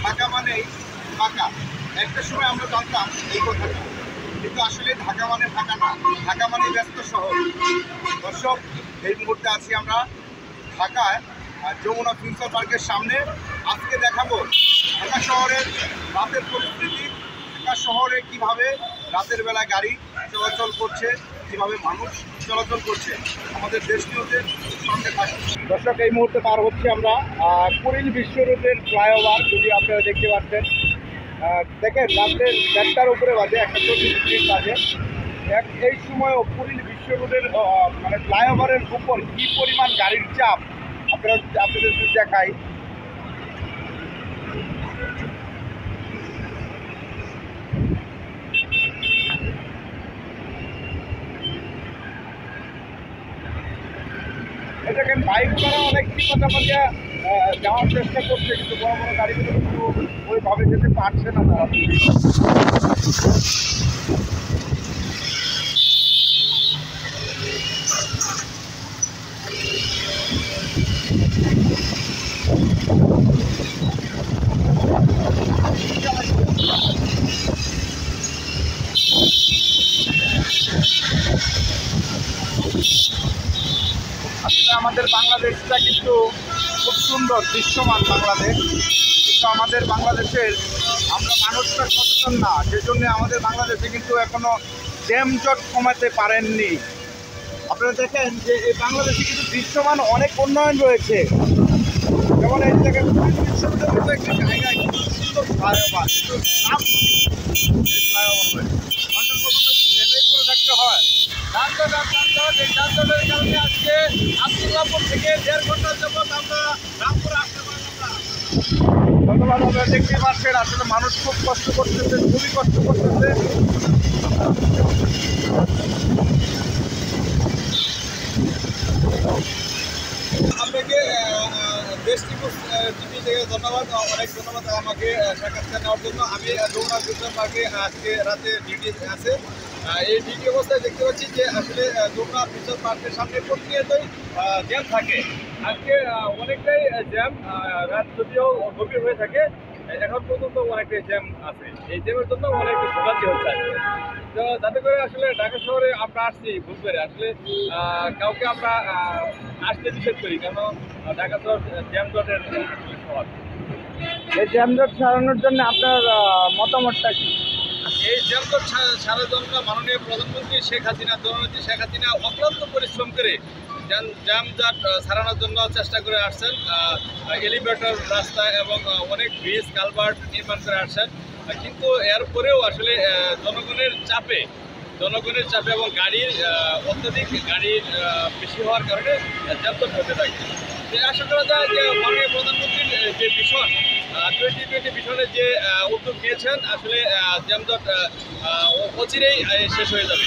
ঢাকা মানেই ফাঁকা। একটা সময় আমরা জানতাম এই কথাটা, কিন্তু আসলে ঢাকা মানে ফাঁকা না, ঢাকা মানে ব্যস্ত শহর। দর্শক, এই মুহূর্তে আছি আমরা ঢাকায় যমুনা ফিউচার পার্কের সামনে। আজকে দেখাবো ঢাকা শহরের রাতের পরিস্থিতি, ঢাকা শহরে কিভাবে রাতের বেলা গাড়ি চলাচল করছে, কিভাবে মানুষ চলাচল করছে। আমাদের দেশ নিউজের সঙ্গে থাকুন। দর্শক, এই মুহূর্তে পার হচ্ছে আমরা কুড়িল বিশ্ব রোডের ফ্লাইওভার। যদি আপনারা দেখতে পাচ্ছেন, দেখেন রাত্রের 1টার উপরে বাজে, 1:40 বাজে। এই সময় কুড়িল বিশ্ব রোডের মানে ফ্লাইওভারের উপর কী পরিমাণ গাড়ির চাপ আপনাদের দেখাই। দেখেন বাইক করা অনেক পাশাপাশি যাওয়ার চেষ্টা করছে, কিন্তু বড় বড় গাড়িগুলো কিন্তু ওইভাবে যেতে পারছে না তারা। আসলে আমাদের বাংলাদেশটা কিন্তু খুব সুন্দর দৃশ্যমান বাংলাদেশ, কিন্তু আমাদের বাংলাদেশের আমরা মানুষটা সচেতন না, যে জন্য আমাদের বাংলাদেশে কিন্তু এখনো জ্যামজট কমাতে পারেননি। আপনারা দেখেন যে এই বাংলাদেশে কিন্তু দৃশ্যমান অনেক উন্নয়ন রয়েছে, যেমন এই জায়গায় একটি জায়গায় সুন্দর ফ্লাইওভার, কিন্তু ঘন্টার পর ঘন্টা জ্যামেই পড়ে থাকতে হয়। যানজট এই যানজটের কারণে আজকে আব্দুল্লাহপুর থেকে 1.5 ঘন্টা যাবত আমরা রামপুরে আসতে পারলাম না। ধন্যবাদ। আপনারা দেখতে পাচ্ছেন আসলে মানুষ খুব কষ্ট করতেছে, খুবই কষ্ট করতেছে। আপনাকে দেশ টিভি থেকে ধন্যবাদ, অনেক ধন্যবাদ আমাকে সাক্ষাৎকার নেওয়ার জন্য। আমি যমুনা ফিউচার পার্কে আজকে রাতে ডিউটি আছে। এই ডিউটি অবস্থায় দেখতে পাচ্ছি যে আসলে যমুনা ফিউচার পার্কের সামনে প্রতিনিয়তই জ্যাম থাকে। আজকে অনেকটাই জ্যাম, রাত যদিও গভীর হয়ে থাকে, এখন পর্যন্ত অনেকটাই জ্যাম আছে। এই জ্যামের জন্য অনেক ভোগান্তি হচ্ছে আজকে। তো যাতে করে আসলে ঢাকা শহরে আমরা আসছি বুঝবে আসলে কাউকে আমরা আসতে নিষেধ করি, কারণ ঢাকা শহর জ্যামজটের শহর। এই জ্যামজট সারানোর জন্য আপনার মতামতটা কি? এই জ্যামজট সারার জন্য মাননীয় প্রধানমন্ত্রী শেখ হাসিনা, জননেত্রী শেখ হাসিনা অক্লান্ত পরিশ্রম করে জ্যামজট সারানোর জন্য চেষ্টা করে আসছেন। এলিভেটর রাস্তা এবং অনেক ব্রিজ কালভার্ট নির্মাণ করে আসছেন, কিন্তু এরপরেও আসলে জনগণের চাপে এবং গাড়ির অত্যাধিক গাড়ির বেশি হওয়ার কারণে জ্যামজট হতে থাকে। আশা করা যায় যে মাননীয় প্রধানমন্ত্রীর যে ভিশন 2020 ভিশনের যে উদ্যোগ নিয়েছেন, আসলে জ্যামজট অচিরেই শেষ হয়ে যাবে।